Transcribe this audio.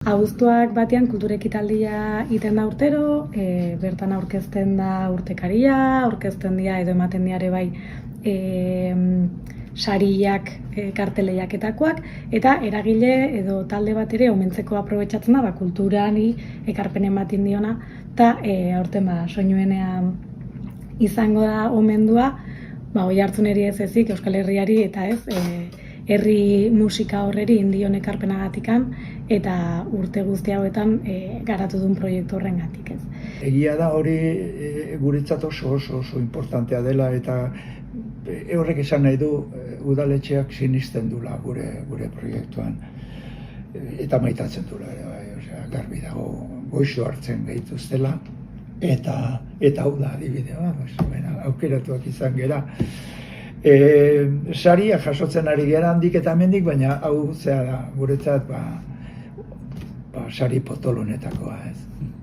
Abuztuak batean kultura ekitaldia iten da urtero, bertan aurkezten da urtekaria, aurkezten dira edo ematen diare bai sariak, karteleiaketakoak, eta eragile edo talde bat ere omentzeko aprobetxatzen da, kulturari ekarpen ematen diona, eta aurten soinuenean izango da omendua, Oiartzuneri ez ezik, Euskal Herriari eta ez, herri musika horreri indion ekarpenagatikan, eta urte guzti hauetan garatu duen proiektu horrengatik ez. Egia da hori guretzat oso importantea dela, eta horrek esan nahi du udaletxeak sinisten dula gure proiektuan, eta maitatzen dula ere, garbi dago goixo hartzen gehituztela, eta hau da adibidea, aukeratuak izan gera. Saria jasotzen ari gara handik eta hemendik, baina hau zea da guretzat sari potolonetakoa ez.